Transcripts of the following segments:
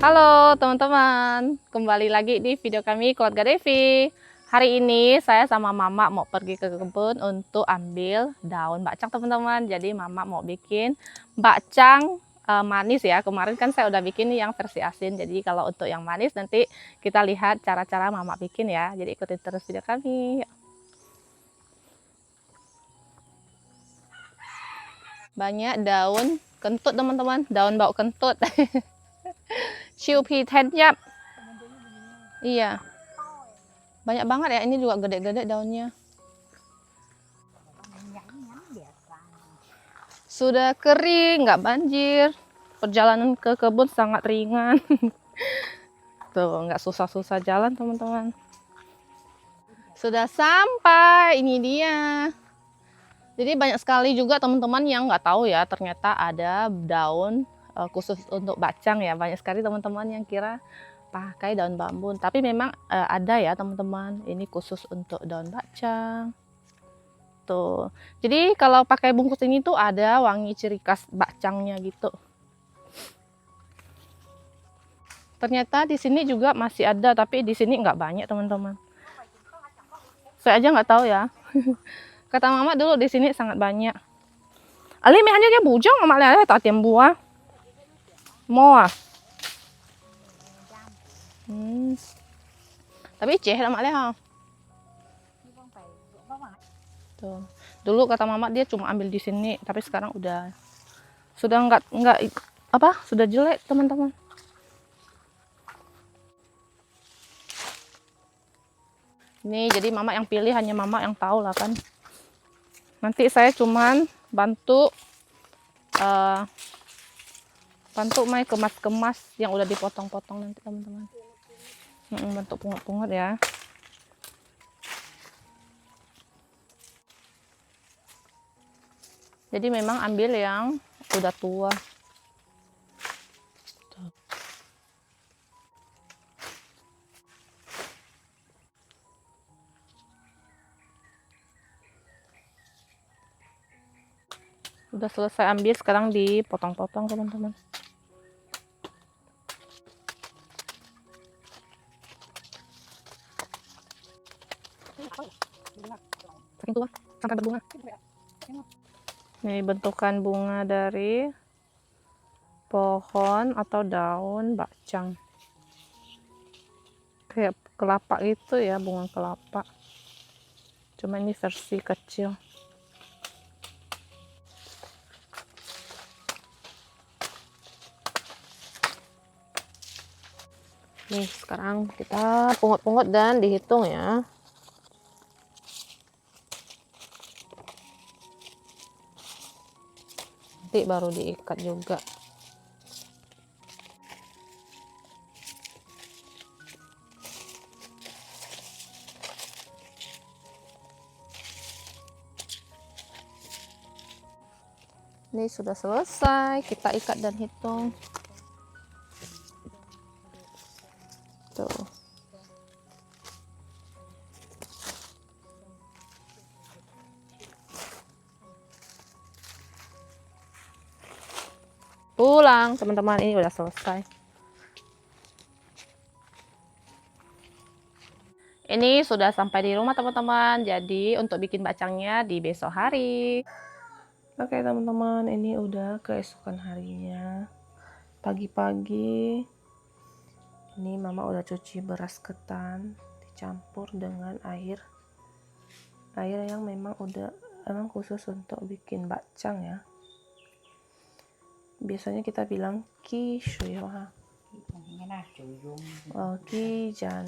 Halo teman-teman, kembali lagi di video kami Keluarga Devi. Hari ini saya sama Mama mau pergi ke kebun untuk ambil daun bakcang teman-teman. Jadi Mama mau bikin bakcang manis ya. Kemarin kan saya udah bikin yang versi asin. Jadi kalau untuk yang manis nanti kita lihat cara-cara Mama bikin ya. Jadi ikutin terus video kami. Banyak daun kentut teman-teman, daun bau kentut. Ciu pi ten yap. Iya. Banyak banget ya, ini juga gede-gede daunnya. Sudah kering, nggak banjir. Perjalanan ke kebun sangat ringan. Tuh, nggak susah-susah jalan teman-teman. Sudah sampai, ini dia. Jadi banyak sekali juga teman-teman yang nggak tahu ya, ternyata ada daun khusus untuk bakcang ya. Banyak sekali teman-teman yang kira pakai daun bambu, tapi memang ada ya teman-teman, ini khusus untuk daun bakcang. Tuh. Jadi kalau pakai bungkus ini tuh ada wangi ciri khas bakcangnya gitu. Ternyata di sini juga masih ada, tapi di sini nggak banyak teman-teman. Saya aja nggak tahu ya. Kata Mama dulu di sini sangat banyak. Ali mẹ aja cái bujang Mama lihat tak tiêm buah. Mau ah. Tapi ceh Mama lihat. Tuh. Dulu kata Mama dia cuma ambil di sini, tapi sekarang udah sudah nggak apa? Sudah jelek, teman-teman. Ini jadi Mama yang pilih, hanya Mama yang tahu lah kan. Nanti saya cuman bantu main kemas-kemas yang udah dipotong-potong nanti teman-teman. Bantu pungut-pungut ya. Jadi memang ambil yang udah tua. Udah selesai ambil, sekarang dipotong-potong teman-teman. Saking tua sampai berbunga. Ini bentukan bunga dari pohon atau daun bakcang. Kayak kelapa gitu ya, bunga kelapa. Cuma ini versi kecil. Nih, sekarang kita pungut-pungut dan dihitung ya. Nanti baru diikat juga. Ini sudah selesai, kita ikat dan hitung. Tuh. Pulang teman-teman, ini udah selesai. Ini sudah sampai di rumah teman-teman. Jadi untuk bikin bakcangnya di besok hari. Oke teman-teman, ini udah keesokan harinya. Pagi-pagi ini Mama udah cuci beras ketan dicampur dengan air yang memang khusus untuk bikin bakcang ya. Biasanya kita bilang ki shui ha. Kijan.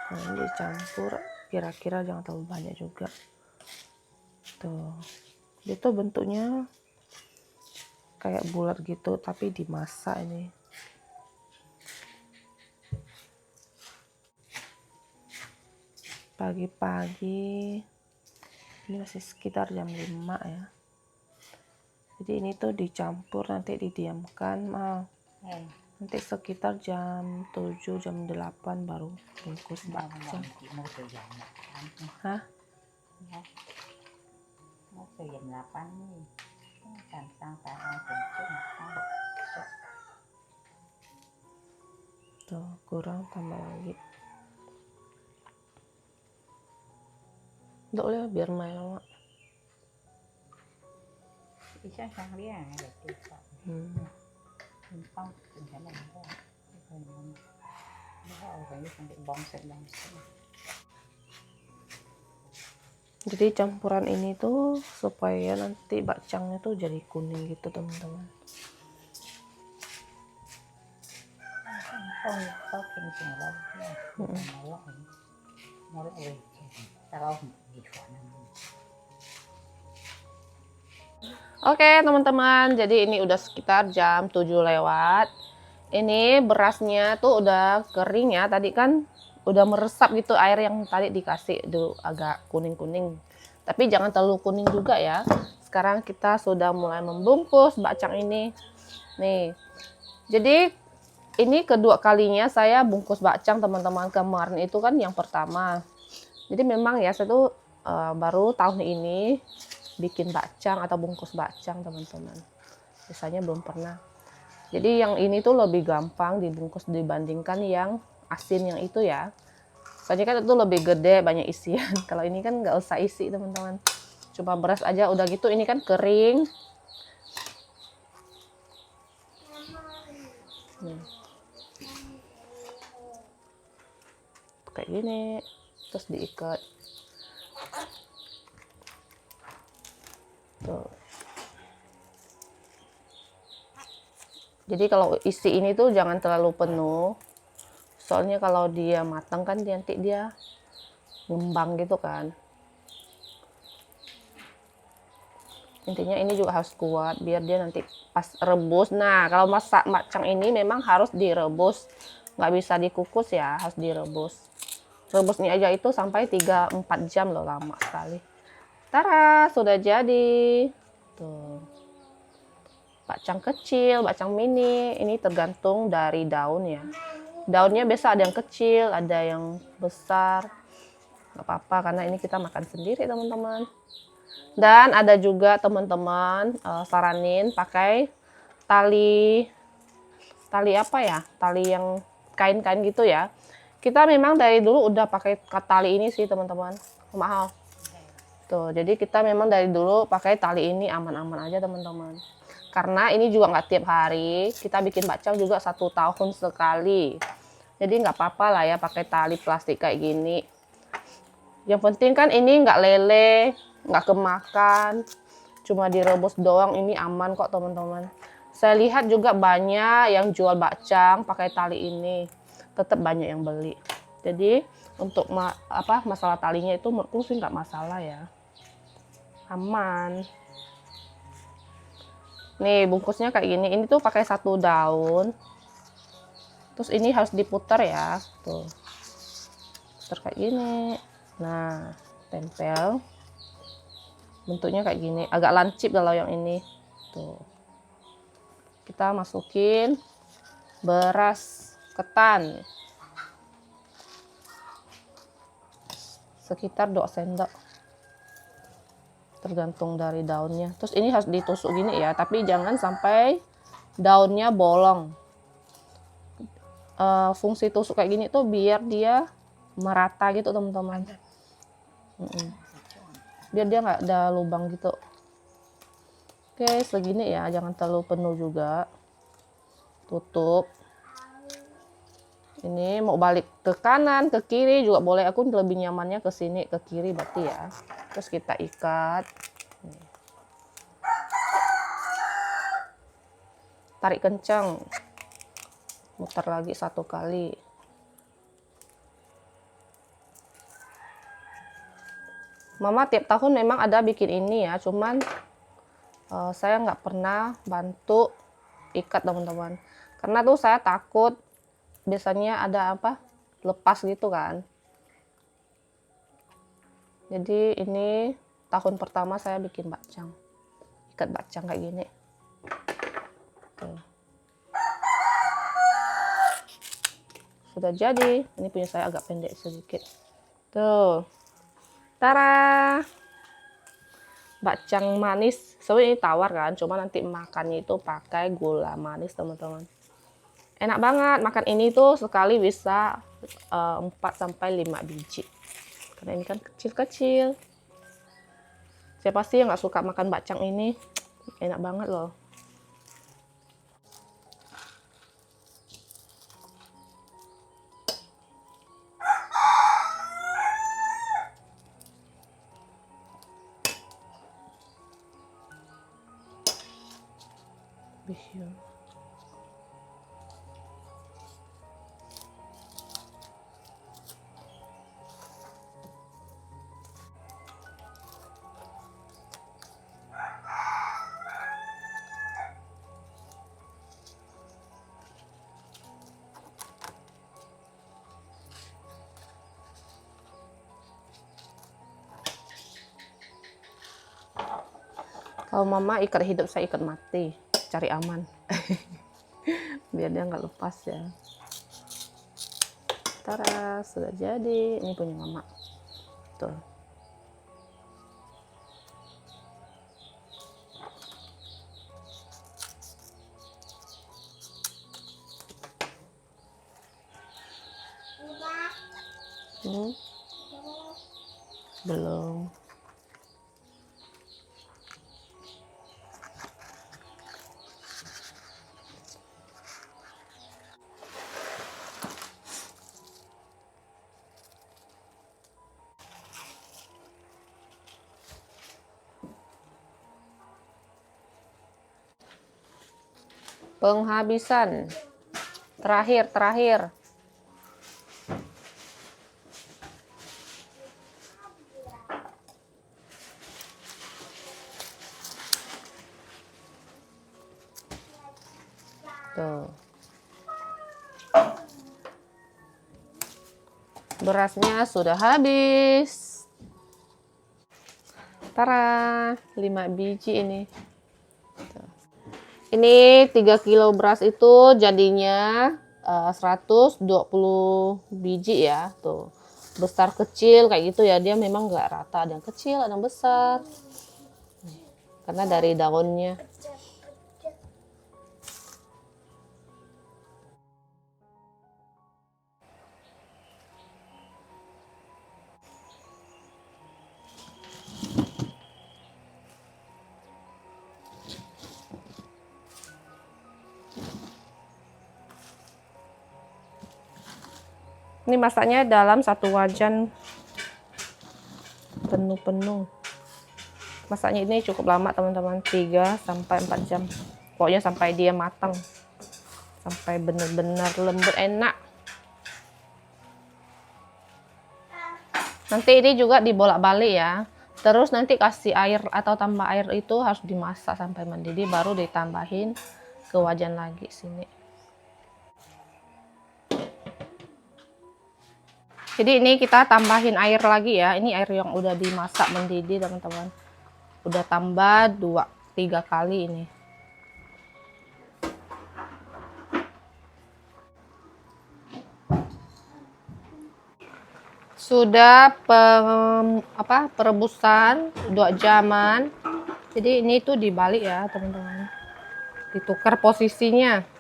Nah, ini dicampur, kira-kira jangan terlalu banyak juga. Tuh. Dia tuh bentuknya kayak bulat gitu, tapi dimasak ini. Pagi-pagi ini masih sekitar jam 5 ya. Jadi ini tuh dicampur, nanti didiamkan nanti sekitar jam 7 jam 8 baru bungkus bakcang. Hah? Mau jam 8 nih. Tuh, kurang tambah lagi. Nggak boleh biar main lama. Isa sang dia gitu Pak. Numpang rencana ada. Orangnya sampai bangset. Jadi campuran ini tuh supaya nanti bakcangnya tuh jadi kuning gitu teman-teman. Oh, kau kencing lah. Malah malah taruh di sana. Oke teman-teman, jadi ini udah sekitar jam 7 lewat. Ini berasnya tuh udah kering ya, tadi kan udah meresap gitu air yang tadi dikasih itu agak kuning-kuning. Tapi jangan terlalu kuning juga ya. Sekarang kita sudah mulai membungkus bakcang ini. Nih, jadi ini kedua kalinya saya bungkus bakcang teman-teman. Kemarin itu kan yang pertama. Jadi memang ya saya tuh baru tahun ini bikin bakcang atau bungkus bakcang teman-teman. Biasanya belum pernah. Jadi yang ini tuh lebih gampang dibungkus dibandingkan yang asin yang itu ya. Soalnya kan itu lebih gede, banyak isian. Kalau ini kan nggak usah isi teman-teman. Cuma beras aja udah gitu, ini kan kering. Nih. Kayak gini, terus diikat. Tuh. Jadi kalau isi ini tuh jangan terlalu penuh. Soalnya kalau dia matang kan nanti dia ngembang gitu kan. Intinya ini juga harus kuat biar dia nanti pas rebus. Nah, kalau masak bakcang ini memang harus direbus. Nggak bisa dikukus ya, harus direbus. Rebusnya aja itu sampai 3-4 jam loh, lama sekali. Tara, sudah jadi. Tuh. Bakcang kecil, bakcang mini, ini tergantung dari daun ya. Daunnya biasa ada yang kecil, ada yang besar. Nggak apa-apa karena ini kita makan sendiri teman-teman. Dan ada juga teman-teman saranin pakai tali apa ya? Tali yang kain-kain gitu ya. Kita memang dari dulu udah pakai tali ini sih teman-teman. Mahal. Tuh, jadi kita memang dari dulu pakai tali ini aman-aman aja teman-teman. Karena ini juga nggak tiap hari, kita bikin bakcang juga 1 tahun sekali. Jadi nggak apa-apa lah ya pakai tali plastik kayak gini. Yang penting kan ini nggak lele, nggak kemakan, cuma direbus doang, ini aman kok teman-teman. Saya lihat juga banyak yang jual bakcang pakai tali ini, tetap banyak yang beli. Jadi untuk masalah talinya itu menurutku sih nggak masalah ya. Aman. Nih bungkusnya kayak gini. Ini tuh pakai 1 daun. Terus ini harus diputar ya. Tuh. Putar kayak gini. Nah, tempel. Bentuknya kayak gini. Agak lancip kalau yang ini. Tuh. Kita masukin beras ketan. Sekitar 2 sendok. Tergantung dari daunnya. Terus ini harus ditusuk gini ya, tapi jangan sampai daunnya bolong. Fungsi tusuk kayak gini tuh biar dia merata gitu teman-teman. Biar dia nggak ada lubang gitu. Oke, segini ya, jangan terlalu penuh juga. Tutup. Ini mau balik ke kanan, ke kiri juga boleh. Aku lebih nyamannya ke sini, ke kiri berarti ya. Terus kita ikat. Tarik kencang. Muter lagi 1 kali. Mama tiap tahun memang ada bikin ini ya, cuman saya nggak pernah bantu ikat teman-teman. Karena tuh saya takut biasanya ada lepas gitu kan. Jadi ini tahun pertama saya bikin bakcang, ikat bakcang kayak gini. Tuh. Sudah jadi. Ini punya saya agak pendek sedikit. Tuh, tara, bakcang manis. Sebenarnya ini tawar kan, cuma nanti makannya itu pakai gula manis teman-teman. Enak banget makan ini tuh sekali bisa 4-5 biji. Karena ini kan kecil-kecil. Siapa sih yang nggak suka makan bakcang ini? Enak banget loh. Bisa. Kalau mama ikat hidup, saya ikat mati, cari aman. Biar dia nggak lepas ya. Tara, sudah jadi. Ini punya mama. Tuh. Belum. Penghabisan terakhir. Tuh. Berasnya sudah habis. Tara, 5 biji ini. Tuh. Ini 3 kilo beras itu jadinya 120 biji ya. Tuh. Besar kecil kayak gitu ya. Dia memang nggak rata. Ada yang kecil, ada yang besar. Karena dari daunnya. Ini masaknya dalam 1 wajan penuh-penuh. Masaknya ini cukup lama teman-teman, 3-4 jam. Pokoknya sampai dia matang. Sampai benar-benar lembut, enak. Nanti ini juga dibolak-balik ya. Terus nanti kasih air atau tambah air itu harus dimasak sampai mendidih, baru ditambahin ke wajan lagi sini. Jadi ini kita tambahin air lagi ya. Ini air yang udah dimasak mendidih teman-teman. Udah tambah 2-3 kali ini. Sudah perebusan 2 jaman. Jadi ini tuh dibalik ya teman-teman. Ditukar posisinya.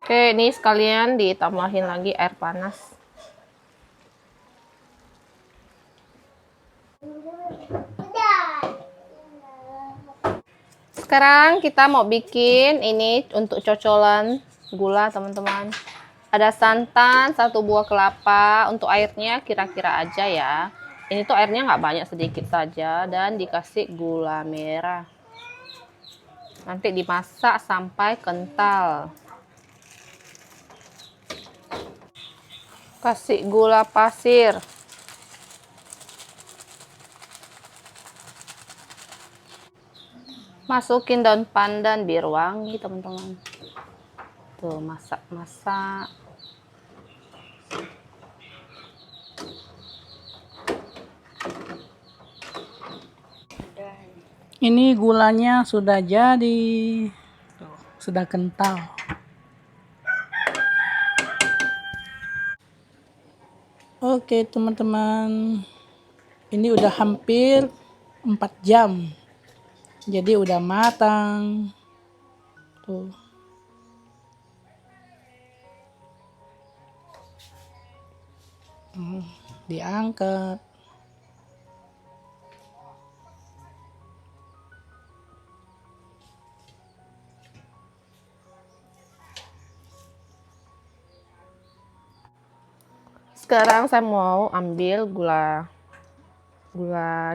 Oke, ini sekalian ditambahin lagi air panas. Sekarang kita mau bikin ini untuk cocolan gula teman-teman. Ada santan, 1 buah kelapa. Untuk airnya kira-kira aja ya. Ini tuh airnya nggak banyak, sedikit saja. Dan dikasih gula merah. Nanti dimasak sampai kental. Kasih gula pasir. Masukin daun pandan biar wangi teman-teman. Tuh, masak-masak. Ini gulanya sudah jadi. Tuh, sudah kental. Oke teman-teman, ini udah hampir 4 jam. Jadi udah matang. Tuh. Diangkat. Sekarang saya mau ambil gula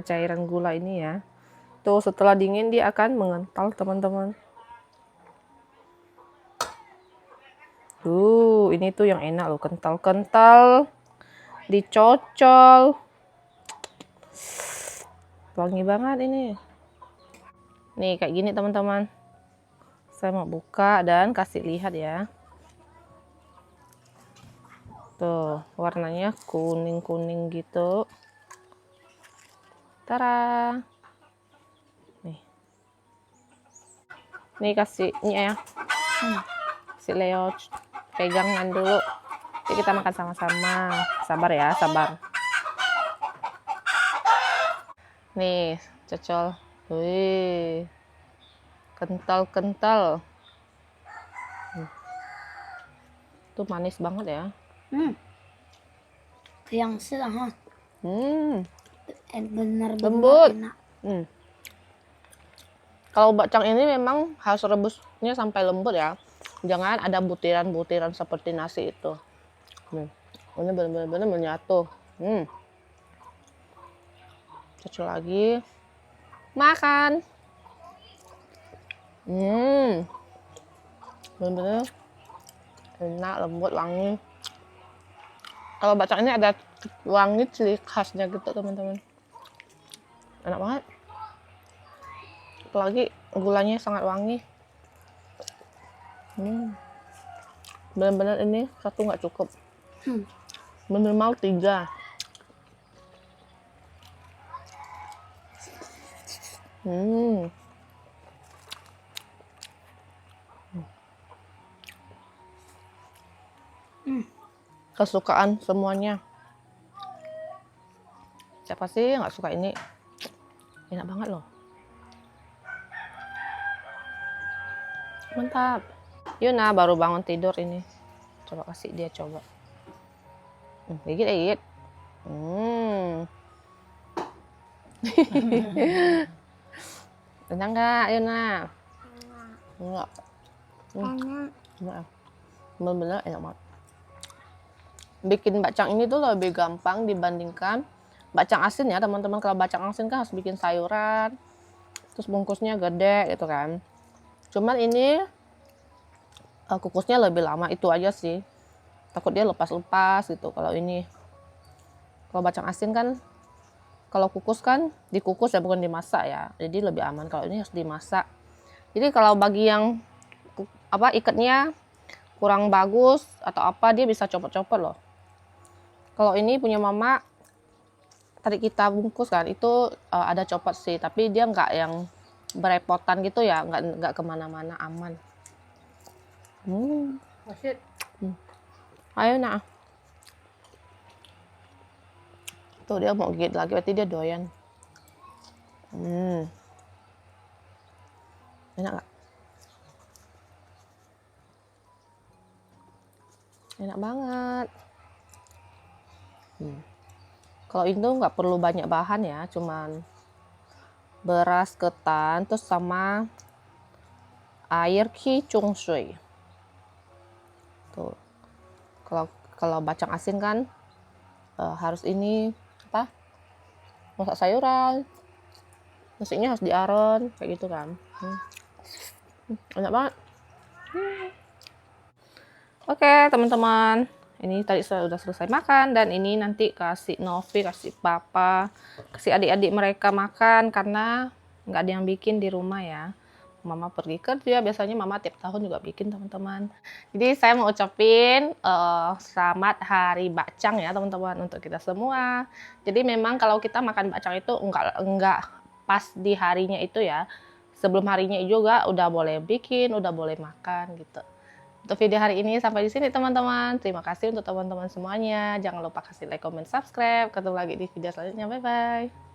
cairan gula ini ya. Tuh setelah dingin dia akan mengental teman-teman. Ini tuh yang enak loh, kental-kental, dicocol, wangi banget ini. Nih kayak gini teman-teman. Saya mau buka dan kasih lihat ya. Tuh, warnanya kuning-kuning gitu. Tara. Nih kasih ini ya. Si Leo pegangan dulu. Jadi kita makan sama-sama. Sabar ya, sabar. Nih, cocol. Wih. Kental-kental. Tuh manis banget ya. Yang sedang benar-benar Lembut. enak. Kalau bacang ini memang harus rebusnya sampai lembut ya. Jangan ada butiran-butiran seperti nasi itu. Ini benar-benar menyatu. Cocok lagi. Makan. Benar-benar enak, lembut, wangi. Kalau bacang ini ada wangi ciri khasnya gitu teman-teman. Enak banget. Apalagi gulanya sangat wangi. Benar-benar ini satu nggak cukup. Minimal 3. Kesukaan semuanya. Siapa sih nggak suka ini? Enak banget loh. Mantap. Yuna baru bangun tidur ini. Coba kasih dia coba. Gigit, gigit. Enak nggak Yuna? Enggak. Bener-bener enak banget. Bikin bacang ini tuh lebih gampang dibandingkan bacang asin ya teman-teman. Kalau bacang asin kan harus bikin sayuran, terus bungkusnya gede gitu kan. Cuman ini kukusnya lebih lama, itu aja sih. Takut dia lepas-lepas gitu. Kalau ini, kalau bacang asin kan, kalau kukus kan dikukus ya, bukan dimasak ya. Jadi lebih aman. Kalau ini harus dimasak. Jadi kalau bagi yang ikatnya kurang bagus atau apa, dia bisa copot-copot loh. Kalau ini punya mama, tadi kita bungkus kan, itu ada copot sih, tapi dia nggak yang berepotan gitu ya, nggak kemana-mana, aman. Ayo nak. Tuh dia mau gigit lagi, berarti dia doyan. Enak nggak? Enak banget. Kalau itu nggak perlu banyak bahan ya, cuman beras ketan terus sama air ki chung shui. Tuh. Kalau bacang asin kan harus ini apa? Masak sayuran. Nasinya harus diaren kayak gitu kan. Enak banget. Oke, teman-teman. Ini tadi sudah selesai makan, dan ini nanti kasih Novi, kasih Papa, kasih adik-adik mereka makan karena nggak ada yang bikin di rumah ya. Mama pergi kerja, biasanya mama tiap tahun juga bikin teman-teman. Jadi saya mau ucapin selamat hari bacang ya teman-teman untuk kita semua. Jadi memang kalau kita makan bacang itu enggak pas di harinya itu ya. Sebelum harinya juga udah boleh bikin, udah boleh makan gitu. Untuk video hari ini sampai di sini teman-teman. Terima kasih untuk teman-teman semuanya. Jangan lupa kasih like, comment, subscribe. Ketemu lagi di video selanjutnya. Bye-bye.